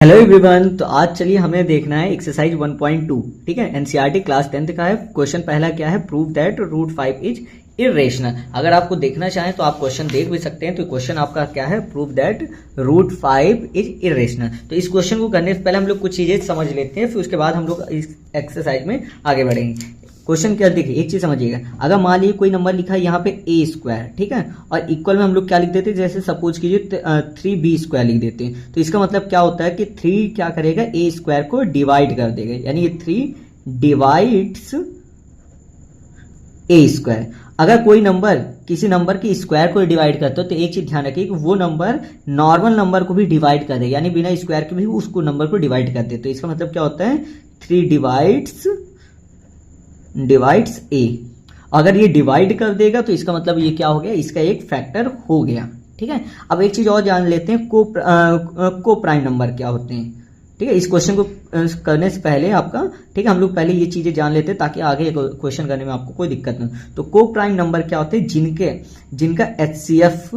Hello everyone. तो आज चलिए हमें देखना है एक्सरसाइज 1.2। ठीक है, एनसीईआरटी क्लास 10th का है। क्वेश्चन पहला क्या है, prove that root 5 is irrational. अगर आपको देखना चाहें तो आप क्वेश्चन देख भी सकते हैं। तो क्वेश्चन आपका क्या है, prove that root 5 is irrational. तो इस क्वेश्चन को करने से पहले हम लोग कुछ चीजें समझ लेते हैं, फिर उसके बाद हम लोग इस एक्सरसाइज में आगे बढ़ेंगे। क्वेश्चन क्या, देखिए एक चीज समझिएगा। अगर मान लीजिए कोई नंबर लिखा है यहाँ पे ए स्क्वायर, ठीक है, और इक्वल में हम लोग क्या लिख देते हैं, जैसे सपोज कीजिए 3b स्क्वायर लिख देते हैं। तो इसका मतलब क्या होता है कि 3 क्या करेगा, ए स्क्वायर को डिवाइड कर देगा, यानी ये 3 डिवाइड्स ए स्क्वायर। अगर कोई नंबर किसी नंबर के स्क्वायर को डिवाइड करता है तो एक चीज ध्यान रखिए कि वो नंबर नॉर्मल नंबर को भी डिवाइड कर देगा, यानी बिना स्क्वायर के भी उसको नंबर को डिवाइड कर दे। तो इसका मतलब क्या होता है, 3 डिवाइड्स ए। अगर ये डिवाइड कर देगा तो इसका मतलब ये क्या हो गया, इसका एक फैक्टर हो गया। ठीक है, अब एक चीज और जान लेते हैं, को प्राइम नंबर क्या होते हैं। ठीक है, इस क्वेश्चन को करने से पहले आपका, ठीक है, हम लोग पहले ये चीजें जान लेते हैं ताकि आगे क्वेश्चन करने में आपको कोई दिक्कत न हो। तो को प्राइम नंबर क्या होते हैं, जिनका एचसीएफ,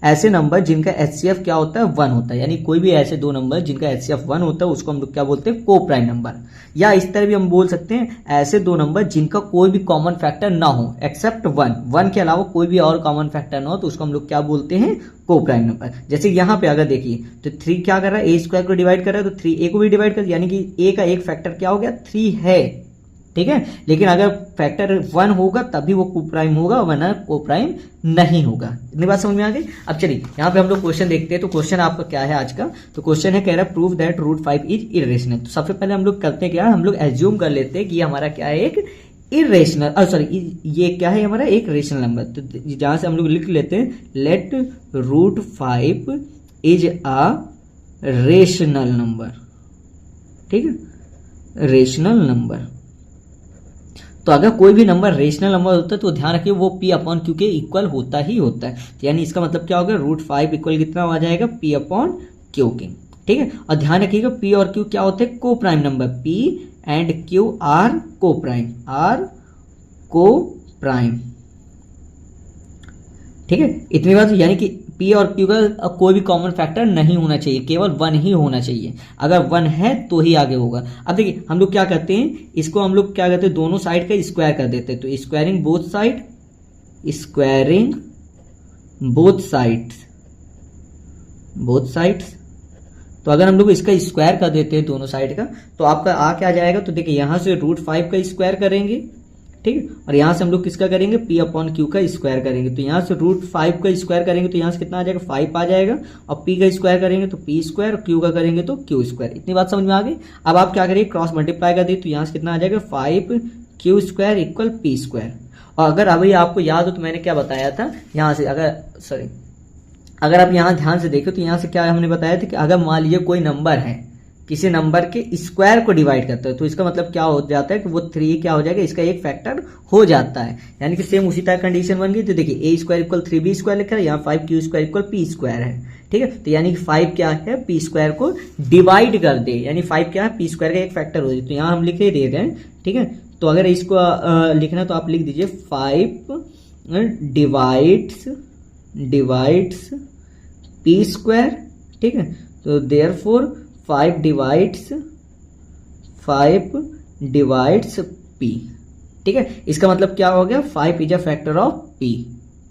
ऐसे नंबर जिनका एचसीएफ क्या होता है, 1 होता है। यानी कोई भी ऐसे दो नंबर जिनका एचसीएफ 1 होता है उसको हम लोग क्या बोलते हैं, को प्राइम नंबर। या इस तरह भी हम बोल सकते हैं, ऐसे दो नंबर जिनका कोई भी कॉमन फैक्टर ना हो एक्सेप्ट 1 के अलावा कोई भी और कॉमन फैक्टर ना हो, तो उसको हम लोग क्या बोलते हैं, को प्राइम नंबर। जैसे यहाँ पे अगर देखिए तो 3 क्या कर रहा है, ए स्क्वायर को डिवाइड कर रहा है, तो 3 ए को भी डिवाइड कर, यानी कि ए का एक फैक्टर क्या हो गया, 3 है। ठीक है, लेकिन अगर फैक्टर 1 होगा तभी वो को प्राइम होगा, वरना को प्राइम नहीं होगा। इतनी बात समझ में आ गई। अब चलिए यहाँ पे हम लोग क्वेश्चन देखते हैं। तो क्वेश्चन आपका क्या है आज का, तो क्वेश्चन है कह रहा है prove that root 5 is irrational. तो सबसे पहले हम लोग करते हैं क्या, हम लोग एज्यूम कर लेते हैं कि ये हमारा क्या है, एक इरेशनल, सॉरी ये क्या है हमारा, एक रेशनल नंबर। तो जहां से हम लोग लिख लेते हैं, let root 5 is a rational number. ठीक है, रेशनल नंबर। तो अगर कोई भी नंबर रेशनल नंबर होता है तो ध्यान रखिए वो p अपॉन क्यू के इक्वल होता ही होता है। तो यानी इसका मतलब क्या होगा, रूट 5 इक्वल कितना आ जाएगा, p अपॉन क्यू के। ठीक है, और ध्यान रखिएगा p और q क्या होते हैं, coprime number. p and q are coprime. ठीक है, इतनी बात। यानी कि p और q का कोई भी कॉमन फैक्टर नहीं होना चाहिए, केवल 1 ही होना चाहिए। अगर 1 है तो ही आगे होगा। अब देखिए हम लोग क्या करते हैं, इसको हम लोग क्या करते हैं, दोनों साइड का स्क्वायर कर देते हैं। तो स्क्वायरिंग बोथ साइड्स। तो अगर हम लोग इसका स्क्वायर कर देते हैं दोनों साइड का, तो आपका आ क्या जाएगा, तो देखिए यहां से रूट 5 का स्क्वायर करेंगे, ठीक है, और यहां से हम लोग किसका करेंगे, p अपॉन क्यू का स्क्वायर करेंगे। तो यहां से रूट 5 का स्क्वायर करेंगे तो यहां से कितना आ जाएगा, 5 आ जाएगा, और p का स्क्वायर करेंगे तो p स्क्वायर, और q का करेंगे तो q स्क्वायर। इतनी बात समझ में आ गई। अब आप क्या करिए, क्रॉस मल्टीप्लाई कर दी, तो यहां से कितना आ जाएगा, 5q square equal p square. और अगर अभी आपको याद हो तो मैंने क्या बताया था, यहां से अगर आप यहां ध्यान से देखो तो यहां से क्या हमने बताया था कि अगर मान लीजिए कोई नंबर है, किसी नंबर के स्क्वायर को डिवाइड करता है, तो इसका मतलब क्या हो जाता है कि वो 3 क्या हो जाएगा, इसका एक फैक्टर हो जाता है। यानी कि सेम उसी तरह कंडीशन बन गई। तो देखिए ए स्क्वायर इक्वल 3b स्क्वायर लिखा है, यहाँ 5q square equal p square है। ठीक है, तो यानी कि 5 क्या है, p स्क्वायर को डिवाइड कर दे, यानी 5 क्या है, p स्क्वायर का एक फैक्टर हो जाए। तो यहाँ हम लिख दे रहे हैं। ठीक है, तो अगर इसको लिखना तो आप लिख दीजिए 5 डिवाइड्स p स्क्वायर। ठीक है, तो देयरफॉर 5 डिवाइड्स p। ठीक है, इसका मतलब क्या हो गया, 5 is a factor of p।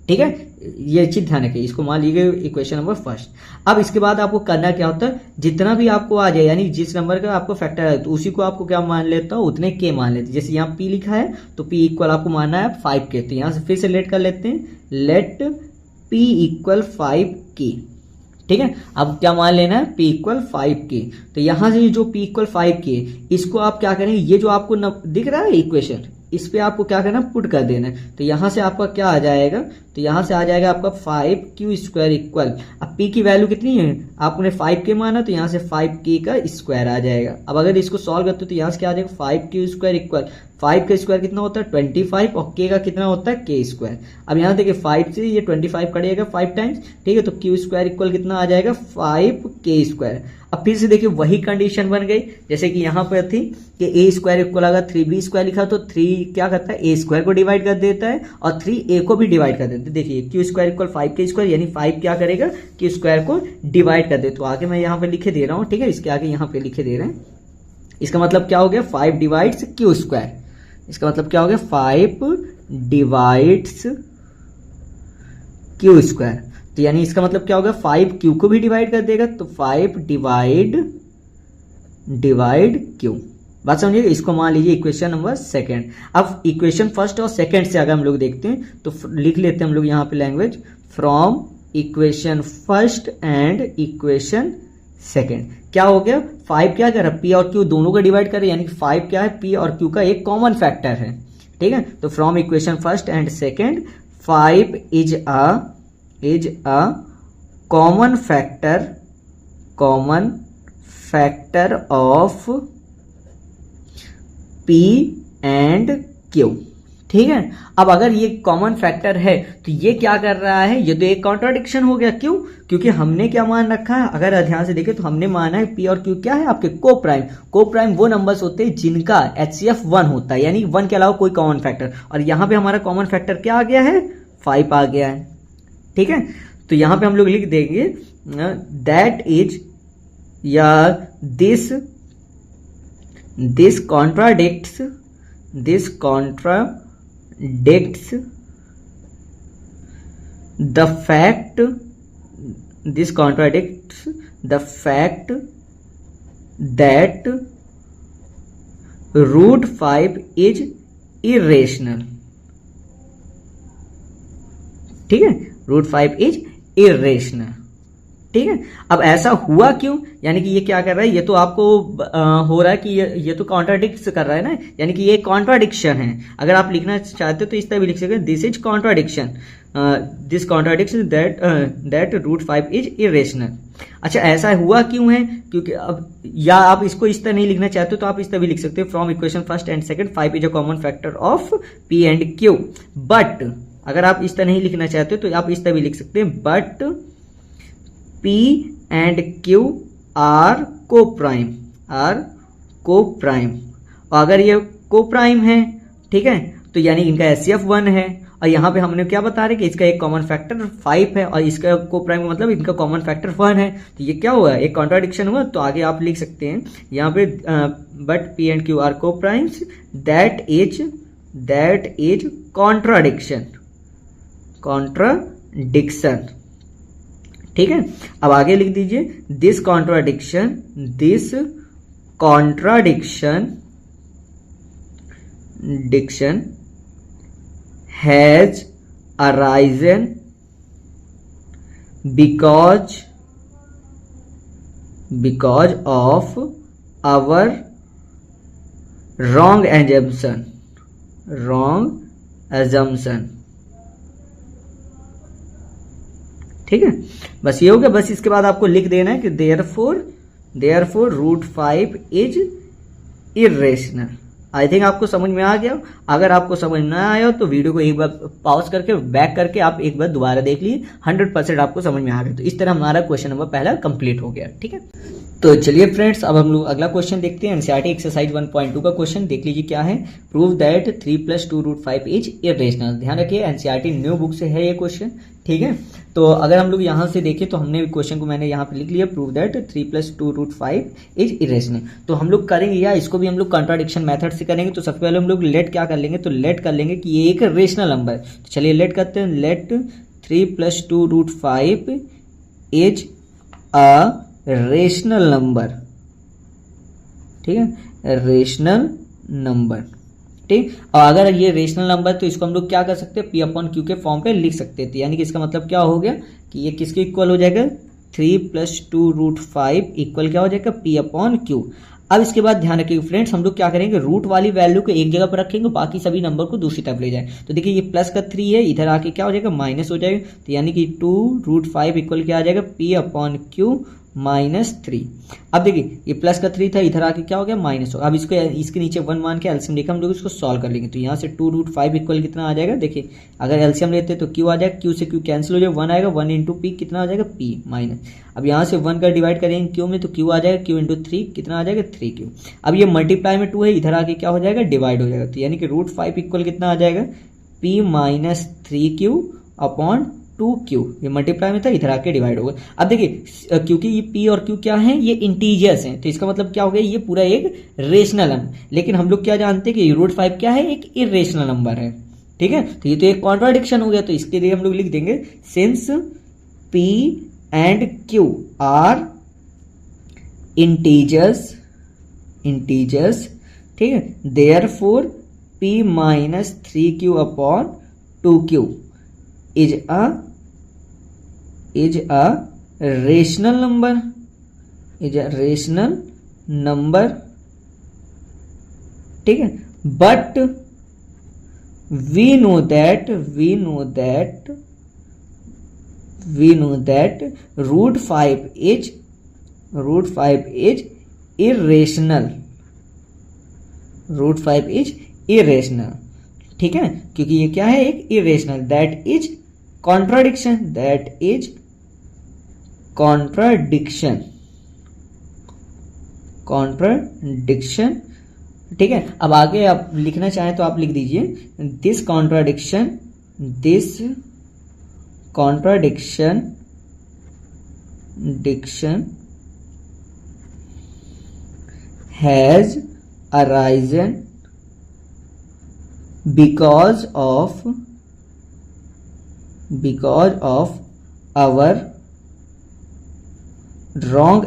ठीक है, ये चीज ध्यान रखिए। इसको मान लीजिए इक्वेशन नंबर फर्स्ट। अब इसके बाद आपको करना क्या होता है, जितना भी आपको आ जाए, यानी जिस नंबर का आपको फैक्टर है तो उसी को आपको क्या मान लेता हूँ, उतने के मान लेते हैं। जैसे यहाँ p लिखा है तो p इक्वल आपको मानना है 5 के। तो यहाँ से फिर से लेट कर लेते हैं, लेट p इक्वल 5 के। ठीक है, अब क्या मान लेना है, p इक्वल 5 के। तो यहां से जो p इक्वल 5 के, इसको आप क्या करेंगे, ये जो आपको दिख रहा है इक्वेशन, इस पे आपको क्या करना, पुट कर देना है। तो यहां से आपका क्या आ जाएगा, तो यहां से आ जाएगा आपका 5q स्क्वायर इक्वल, अब p की वैल्यू कितनी है, आपने 5 के माना, तो यहां से 5k का स्क्वायर आ जाएगा। अब अगर इसको सॉल्व करते तो यहां से क्या आ जाएगा, 5q स्क्वायर इक्वल 5 का स्क्वायर कितना होता है 25 और k का कितना होता है k स्क्वायर। अब यहाँ देखिए 5 से ये 25 कटेगा 5 टाइम्स, ठीक है, तो q स्क्वायर इक्वल कितना आ जाएगा 5k स्क्वायर। अब फिर से देखिए वही कंडीशन बन गई जैसे कि यहाँ पर थी कि a स्क्वायर इक्वल अगर 3b स्क्वायर लिखा तो 3 क्या करता है a स्क्वायर को डिवाइड कर देता है और 3a को भी डिवाइड कर देता है। देखिए q square equal 5k square यानी 5 क्या करेगा q स्क्वायर को डिवाइड कर दे। तो आगे मैं यहाँ पे लिखे दे रहा हूँ, ठीक है, इसके आगे यहाँ पे लिखे दे रहे हैं। इसका मतलब क्या हो गया 5 डिवाइड्स q स्क्वायर, इसका मतलब क्या हो गया 5 डिवाइड्स q स्क्वायर। तो यानी इसका मतलब क्या होगा 5 q को भी डिवाइड कर देगा, तो 5 डिवाइड q। बात समझिए। इसको मान लीजिए इक्वेशन नंबर सेकंड। अब इक्वेशन फर्स्ट और सेकंड से अगर हम लोग देखते हैं तो लिख लेते हैं हम लोग यहाँ पे language from equation first and equation second. क्या हो गया 5 क्या कर रहा है p और q दोनों का डिवाइड कर रहे हैं, यानी कि 5 क्या है p और q का एक कॉमन फैक्टर है, ठीक है। तो from equation first and second 5 is a common factor of p and q, ठीक है। अब अगर ये कॉमन फैक्टर है तो ये क्या कर रहा है, ये तो एक कॉन्ट्राडिक्शन हो गया। क्यों? क्योंकि हमने क्या मान रखा है, अगर ध्यान से देखें तो हमने माना है p और q क्या है आपके को प्राइम वो नंबर्स होते हैं जिनका HCF 1 होता है, यानी 1 के अलावा कोई कॉमन फैक्टर। और यहां पे हमारा कॉमन फैक्टर क्या आ गया है 5 आ गया है, ठीक है। तो यहां पे हम लोग लिख देंगे दैट इज या this contradicts the fact that root 5 is irrational, ठीक है, रूट 5 इज इरेशनल, ठीक है। अब ऐसा हुआ क्यों, यानी कि ये क्या कर रहा है, ये तो आपको हो रहा है कि ये तो कॉन्ट्राडिक्ट कर रहा है ना, यानी कि ये कॉन्ट्राडिक्शन है। अगर आप लिखना चाहते हो तो इस तरह भी लिख सकते हैं this is contradiction, this contradiction that root 5 is irrational. अच्छा ऐसा हुआ क्यों है, क्योंकि अब या आप इसको इस तरह नहीं लिखना चाहते हो तो आप इस तरह भी लिख सकते हो from equation first and second 5 is a common factor of p and q। But अगर आप इस तरह नहीं लिखना चाहते हो तो आप इस तरह भी लिख सकते हैं but p and q are coprime. और अगर ये को प्राइम है, ठीक है, तो यानी इनका HCF 1 है। और यहाँ पे हमने क्या बता रहे कि इसका एक कॉमन फैक्टर 5 है और इसका को प्राइम मतलब इनका कॉमन फैक्टर 1 है। तो ये क्या हुआ, एक कॉन्ट्राडिक्शन हुआ। तो आगे आप लिख सकते हैं यहाँ पे but p and q are coprimes that is contradiction, ठीक है। अब आगे लिख दीजिए this contradiction has arisen because of our wrong assumption, ठीक है। बस ये हो गया। बस इसके बाद आपको लिख देना है कि therefore root 5 is irrational. I think आपको समझ में आ गया। अगर आपको समझ ना आया तो वीडियो को एक बार पॉज करके बैक करके आप एक बार दोबारा देख लीजिए, 100% आपको समझ में आ गया। तो इस तरह हमारा क्वेश्चन नंबर पहला कंप्लीट हो गया, ठीक है। तो चलिए फ्रेंड्स अब हम लोग अगला क्वेश्चन देखते हैं। एनसीईआरटी एक्सरसाइज 1.2 का क्वेश्चन देख लीजिए क्या है। Prove that 3 + 2 root 5 is irrational. ध्यान रखिए एनसीईआरटी न्यू बुक से है ये क्वेश्चन, ठीक है। तो अगर हम लोग यहाँ से देखें तो हमने क्वेश्चन को मैंने यहाँ पे लिख लिया prove that 3 + 2 root 5 is irrational. तो हम लोग करेंगे या इसको भी हम लोग कॉन्ट्राडिक्शन मेथड से करेंगे। तो सबसे पहले हम लोग लेट क्या कर लेंगे, तो लेट कर लेंगे कि ये एक रेशनल नंबर है। तो चलिए लेट करते हैं, let 3 + 2 root 5 is a rational number, ठीक है, रेशनल नंबर, ठीक। और अगर ये रेशनल नंबर तो इसको हम लोग क्या कर सकते हैं p/q के फॉर्म पे लिख सकते थे। यानी कि इसका मतलब क्या हो गया कि ये किसके इक्वल हो जाएगा 3 + 2 रूट 5 इक्वल क्या हो जाएगा p/q। अब इसके बाद ध्यान रखिएगा फ्रेंड्स, हम लोग क्या करेंगे रूट वाली वैल्यू को एक जगह पर रखेंगे, बाकी सभी नंबर को दूसरी तरफ ले जाए। तो देखिए ये प्लस का 3 है, इधर आके क्या हो जाएगा माइनस हो जाएगा। तो यानी कि 2 रूट 5 इक्वल क्या आ जाएगा p/q -3। अब देखिए ये प्लस का 3 था, इधर आके क्या हो गया माइनस हो। अब इसको इसके नीचे 1 मान के एलसीएम लेकर हम लोग इसको सॉल्व कर लेंगे। तो यहाँ से 2√5 इक्वल कितना आ जाएगा, देखिए अगर एलसीएम लेते तो क्यू आ जाएगा, क्यू से क्यू कैंसिल हो जाएगा, 1 आएगा, 1 इंटू पी कितना आ जाएगा पी माइनस। अब यहाँ से 1 का डिवाइड करेंगे क्यू में तो क्यू आ जाएगा, क्यू इंटू 3 कितना आ जाएगा 3 क्यू। अब ये मल्टीप्लाई में 2 है, इधर आके क्या हो जाएगा डिवाइड हो जाएगा। तो यानी कि √5 इक्वल कितना आ जाएगा p minus 3q upon 2q। ये मल्टीप्लाई में था, इधर आके डिवाइड होगा। अब देखिए क्योंकि ये p और q क्या है, ये इंटीजर्स हैं, तो इसका मतलब क्या हो गया, ये पूरा एक रेशनल नंबर। लेकिन हम लोग क्या जानते हैं कि √5 क्या है, एक इरेशनल नंबर है। ठीक है, तो ये तो एक कॉन्ट्राडिक्शन हो गया। तो इसके लिए हम लोग लिख देंगे since p and q are integers, ठीक है, therefore p minus 3q upon 2q is a rational number, ठीक है। But we know that √5 is irrational, ठीक है, क्योंकि ये क्या है एक इरेशनल, दैट इज कॉन्ट्राडिक्शन, ठीक है। अब आगे आप लिखना चाहें तो आप लिख दीजिए this contradiction has arisen because of our wrong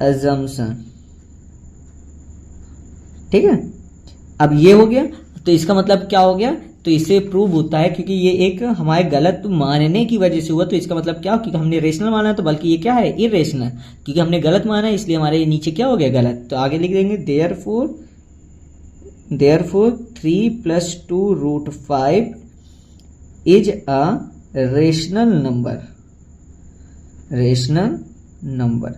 assumption, ठीक है। अब ये हो गया, तो इसका मतलब क्या हो गया, तो इससे प्रूव होता है क्योंकि ये एक हमारे गलत मानने की वजह से हुआ। तो इसका मतलब क्या, क्योंकि हमने रेशनल माना तो बल्कि ये क्या है इरेशनल, क्योंकि हमने गलत माना है इसलिए हमारे नीचे क्या हो गया गलत। तो आगे लिख देंगे therefore 3 + 2√5 is a rational number.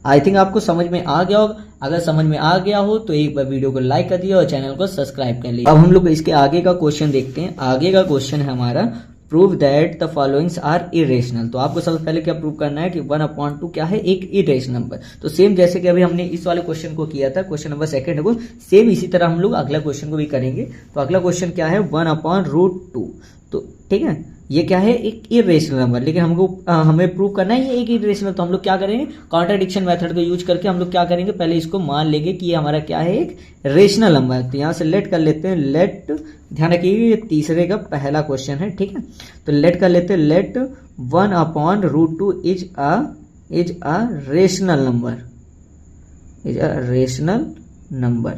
I think आपको समझ में आ गया होगा। अगर समझ में आ गया हो तो एक बार वीडियो को लाइक कर दिया और चैनल को सब्सक्राइब कर लिया। अब हम लोग इसके आगे का क्वेश्चन देखते हैं। आगे का क्वेश्चन है हमारा prove that the followings are irrational. तो आपको सबसे पहले क्या प्रूव करना है कि 1/2 क्या है, एक इरेशनल नंबर। तो सेम जैसे कि अभी हमने इस वाले क्वेश्चन को किया था, क्वेश्चन नंबर 2 को, सेम इसी तरह हम लोग अगला क्वेश्चन को भी करेंगे। तो अगला क्वेश्चन क्या है 1/√2। तो ठीक है, ये क्या है एक इरेशनल नंबर, लेकिन हमें प्रूव करना है ये एक इरेशनल। तो हम लोग क्या करेंगे, कॉन्ट्राडिक्शन मेथड को यूज करके हम लोग क्या करेंगे, पहले इसको मान लेंगे कि ये हमारा क्या है एक रेशनल नंबर। तो यहाँ से लेट कर लेते हैं, लेट, ध्यान रखिए ये तीसरे का पहला क्वेश्चन है, ठीक है। तो लेट कर लेते हैं, let 1/√2 is a rational number,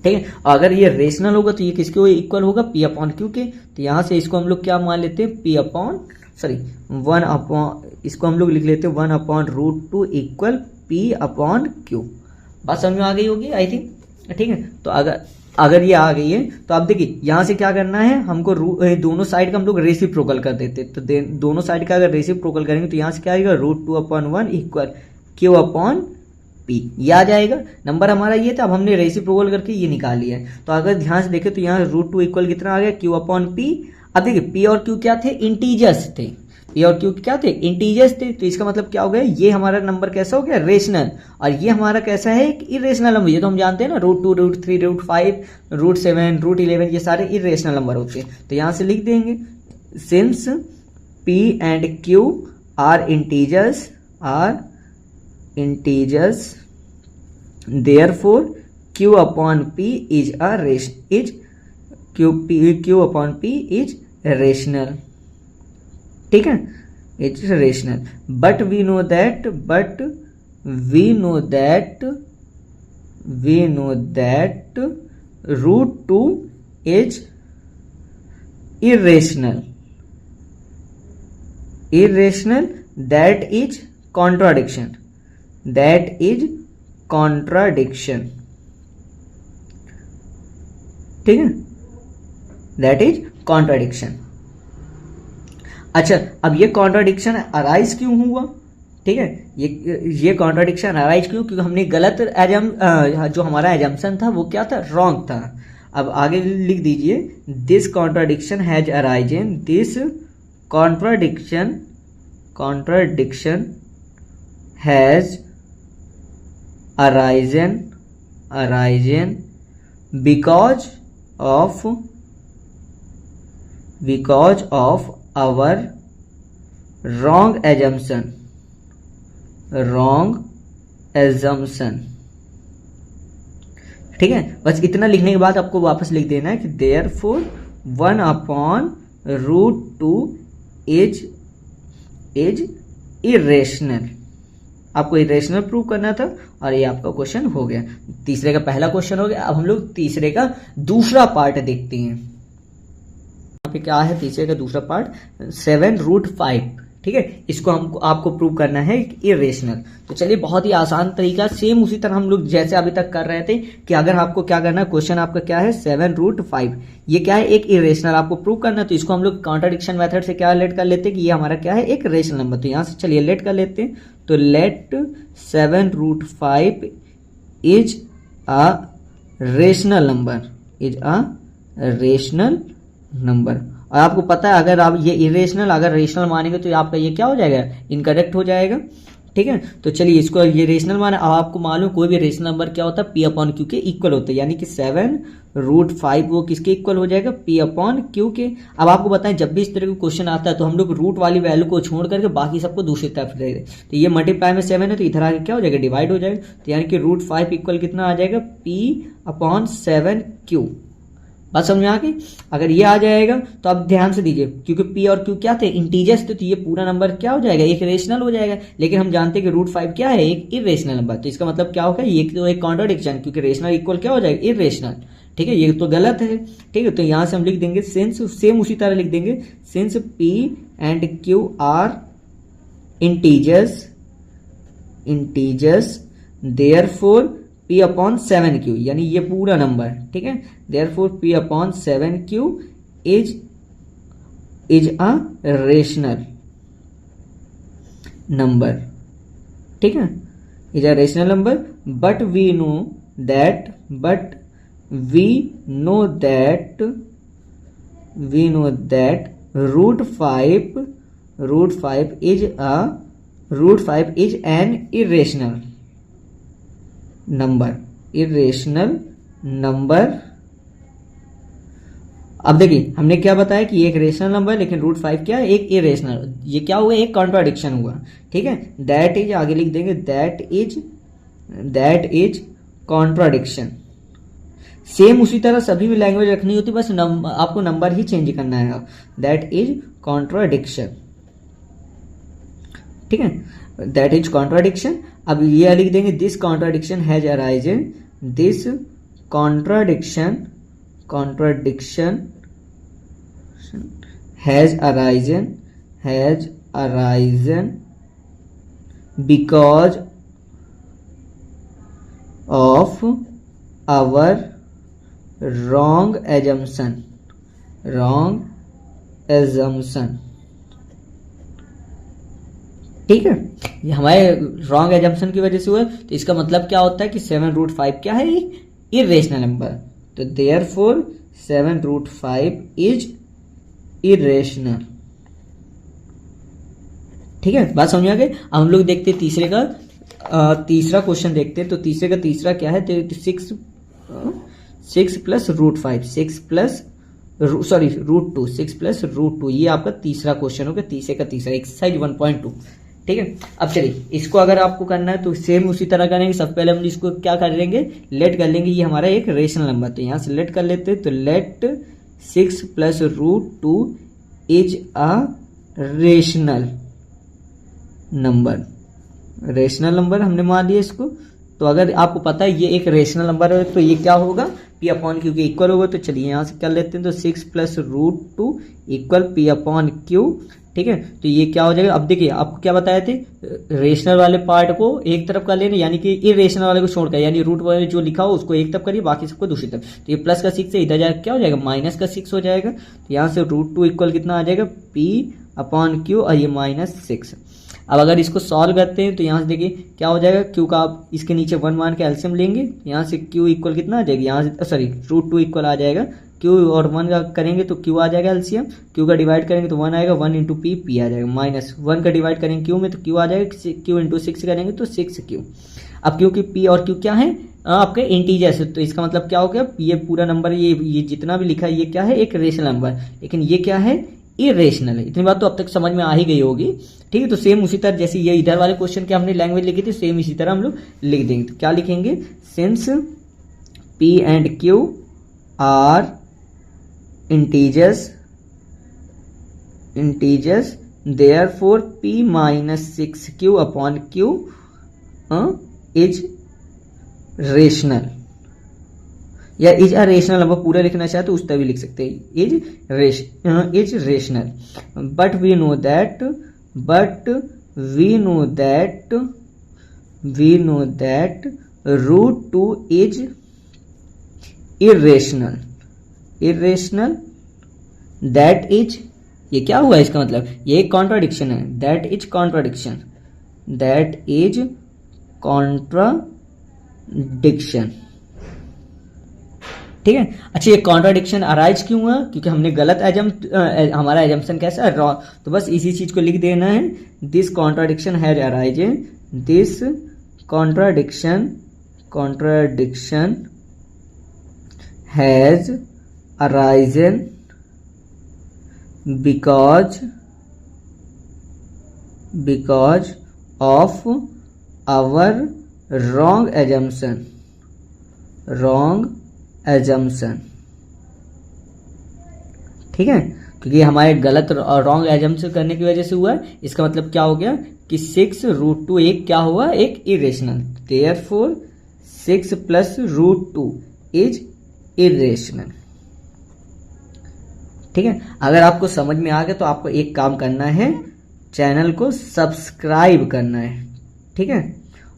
ठीक है। अगर ये रेशनल होगा तो ये किसके इक्वल होगा, P/Q के। तो यहाँ से इसको हम लोग क्या मान लेते हैं, इसको हम लोग लिख लेते हैं 1/√2 इक्वल P/Q। बात समझ में आ गई होगी आई थिंक, ठीक है। तो अगर ये आ गई है तो आप देखिए यहाँ से क्या करना है, हमको दोनों साइड का हम लोग रेसिप्रोकल कर देते। तो दोनों साइड का अगर रेसिप्रोकल करेंगे तो यहाँ से क्या आएगा, √2/1 इक्वल Q/P, ये आ जाएगा। नंबर हमारा ये था, अब हमने रेसिप्रोकल करके ये निकाल लिया है। तो अगर ध्यान से देखें तो यहाँ √2 इक्वल कितना आ गया, Q/P। अब देखिए P और Q क्या थे, इंटीजर्स थे। P और Q क्या थे, इंटीजर्स थे। तो इसका मतलब क्या हो गया, ये हमारा नंबर कैसा हो गया, रेशनल, और ये हमारा कैसा है, एक इरेशनल नंबर। ये तो हम जानते हैं ना, √2, √3, √5, √7, √11 ये सारे इरेशनल नंबर होते हैं। तो यहाँ से लिख देंगे since P and Q are integers therefore Q/P is rational, ठीक है, it's rational। but we know that √2 is irrational, that is contradiction, ठीक है, दैट इज कॉन्ट्राडिक्शन। अच्छा, अब ये कॉन्ट्राडिक्शन अराइज क्यों हुआ? ठीक है, ये कॉन्ट्राडिक्शन अराइज क्यों? क्योंकि हमने गलत जो हमारा एजम्पशन था वो क्या था, रॉन्ग था। अब आगे लिख दीजिए, this contradiction has arisen, this contradiction has arisen because of our wrong assumption। ठीक है, बस इतना लिखने के बाद आपको वापस लिख देना है कि therefore 1/√2 is irrational। आपको इरेशनल प्रूव करना था और ये आपका क्वेश्चन हो गया। तीसरे का पहला क्वेश्चन हो गया। अब हम लोग तीसरे का दूसरा पार्ट देखते हैं। यहाँ पे क्या है तीसरे का दूसरा पार्ट, 7√5। ठीक है, इसको आपको प्रूव करना है इरेशनल। तो चलिए, बहुत ही आसान तरीका, सेम उसी तरह हम लोग जैसे अभी तक कर रहे थे कि अगर आपको क्या करना है, क्वेश्चन आपका क्या है 7√5, ये क्या है एक इरेशनल आपको प्रूव करना है। तो इसको हम लोग कॉन्ट्राडिक्शन मेथड से क्या लेट कर लेते हैं कि ये हमारा क्या है एक रेशनल नंबर। तो यहाँ से चलिए लेट कर लेते हैं। तो let 7√5 is a rational number, और आपको पता है अगर आप ये इरेशनल अगर रेशनल मानेंगे तो आपका ये क्या हो जाएगा, इनकरेक्ट हो जाएगा। ठीक है, तो चलिए इसको ये रेशनल माना। अब आपको मालूम कोई भी रेशनल नंबर क्या होता है, P/Q के इक्वल होता है, यानी कि 7√5 वो किसके इक्वल हो जाएगा, P/Q के। अब आपको बताएं जब भी इस तरह का क्वेश्चन आता है तो हम लोग रूट वाली वैल्यू को छोड़ करके बाकी सबको दूसरी तरफ ले गए। तो ये मल्टीप्लाई में 7 है तो इधर आके क्या हो जाएगा, डिवाइड हो जाएगा। तो यानी कि √5 इक्वल कितना आ जाएगा, P/7Q। बात समझ में आ गई? अगर ये आ जाएगा तो अब ध्यान से दीजिए, क्योंकि P और Q क्या थे, इंटीजर्स थे, तो ये पूरा नंबर क्या हो जाएगा, एक रेशनल हो जाएगा। लेकिन हम जानते हैं कि √5 क्या है, एक इरेशनल नंबर। तो इसका मतलब क्या होगा, ये तो एक कॉन्ट्राडिक्शन, क्योंकि रेशनल इक्वल क्या हो जाएगा, इरेशनल। ठीक है, ये तो गलत है। ठीक है, तो यहां से हम लिख देंगे सिंस, सेम उसी तरह लिख देंगे, since P and Q are integers therefore P/7Q, यानी ये पूरा नंबर। ठीक है, therefore P/7Q is a rational number. ठीक है, is a rational number, but we know that √5 is an irrational number. अब देखिए हमने क्या बताया कि एक रेशनल नंबर, लेकिन √5 क्या है, एक इरेशनल। ये क्या हुआ, एक कॉन्ट्राडिक्शन हुआ। ठीक है, दैट इज आगे लिख देंगे, दैट इज कॉन्ट्राडिक्शन। सेम उसी तरह सभी में लैंग्वेज रखनी होती, बस आपको नंबर ही चेंज करना है। That is contradiction. ठीक है, दैट इज कॉन्ट्राडिक्शन। अब ये लिख देंगे, this contradiction has arisen, this contradiction has arisen because of our wrong assumption। ठीक है, ये हमारे रॉन्ग एजम्पशन की वजह से हुआ। तो इसका मतलब क्या होता है कि 7√5 क्या है, इरेशनल नंबर। तो देयरफॉर 7√5 इज इरेशनल। ठीक है, बात समझ आ गई। अब हम लोग देखते हैं तीसरे का तीसरा क्वेश्चन देखते हैं। तो तीसरे का तीसरा क्या है, 6 प्लस √5 √2 6 प्लस √2, ये आपका तीसरा क्वेश्चन हो गया, तीसरे का तीसरा, एक्सरसाइज 1.2। ठीक है, अब चलिए इसको अगर आपको करना है तो सेम उसी तरह करेंगे। सबसे पहले हम इसको क्या कर लेंगे, लेट कर लेंगे, ये हमारा एक रेशनल नंबर। तो यहाँ से लेट कर लेते हैं। तो let 6 plus √2 is a rational number हमने मान लिया इसको। तो अगर आपको पता है ये एक रेशनल नंबर है तो ये क्या होगा, P/Q के इक्वल होगा। तो चलिए यहाँ से कर लेते हैं। तो 6 प्लस √2 इक्वल P/Q। ठीक है, तो ये क्या हो जाएगा। अब देखिए आपको क्या बताए थे, रेशनल वाले पार्ट को एक तरफ कर लेना, यानी कि इरेशनल वाले को छोड़कर, यानी रूट वाले जो लिखा हो उसको एक तरफ करिए, बाकी सबको दूसरी तरफ। तो ये प्लस का 6 है, इधर जाकर क्या हो जाएगा, माइनस का 6 हो जाएगा। तो यहाँ से √2 इक्वल कितना आ जाएगा, अपॉन क्यू और ये -6। अब अगर इसको सॉल्व करते हैं तो यहाँ से देखिए क्या हो जाएगा, क्यू का आप इसके नीचे 1 मान के एलसीएम लेंगे, यहाँ से क्यू इक्वल कितना आ जाएगा, यहाँ से सॉरी √2 इक्वल आ जाएगा, क्यू और 1 का करेंगे तो क्यू आ जाएगा एलसीएम, क्यू का डिवाइड करेंगे तो 1 आएगा, 1 इंटू पी आ जाएगा, -1 का डिवाइड करेंगे क्यू में तो क्यू आ जाएगा, क्यू इंटू 6 करेंगे तो 6 क्यू। अब क्योंकि पी और क्यू क्या है आपके इंटीजर्स, तो इसका मतलब क्या हो गया, ये पूरा नंबर ये जितना भी लिखा है ये क्या है, एक रेशनल नंबर, लेकिन ये क्या है, इरेशनल है। इतनी बात तो अब तक समझ में आ ही गई होगी, ठीक है। तो सेम उसी तरह जैसे ये इधर वाले क्वेश्चन के हमने लैंग्वेज लिखी थी, सेम इसी तरह हम लोग लिख देंगे। तो क्या लिखेंगे, since P and Q R integers therefore p - 6q upon q is rational, या इज अ रेशनल नंबर पूरा लिखना चाहे तो उस तरह भी लिख सकते हैं, is rational, but we know that √2 is irrational, that is, ये क्या हुआ इसका मतलब, ये एक कॉन्ट्राडिक्शन है, दैट इज कॉन्ट्राडिक्शन, ठीक है। अच्छा, ये कॉन्ट्राडिक्शन अराइज क्यों हुआ, क्योंकि हमने गलत हमारा एजम्पशन कैसा है, रॉन्ग, तो बस इसी चीज को लिख देना है, this contradiction has arisen, this contradiction has arisen because of our wrong assumption, ठीक है, क्योंकि हमारे गलत और रॉन्ग एजम्पशन करने की वजह से हुआ है। इसका मतलब क्या हो गया कि 6 √2 एक क्या हुआ, एक इरेशनल, देयरफॉर 6 + √2 इज इरेशनल, ठीक है। अगर आपको समझ में आ गया तो आपको एक काम करना है, चैनल को सब्सक्राइब करना है, ठीक है,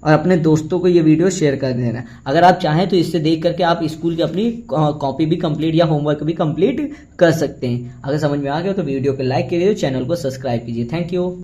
और अपने दोस्तों को ये वीडियो शेयर कर देना। अगर आप चाहें तो इससे देख करके आप स्कूल की अपनी कॉपी भी कंप्लीट या होमवर्क भी कंप्लीट कर सकते हैं। अगर समझ में आ गया तो वीडियो को लाइक कीजिए, चैनल को सब्सक्राइब कीजिए। Thank you.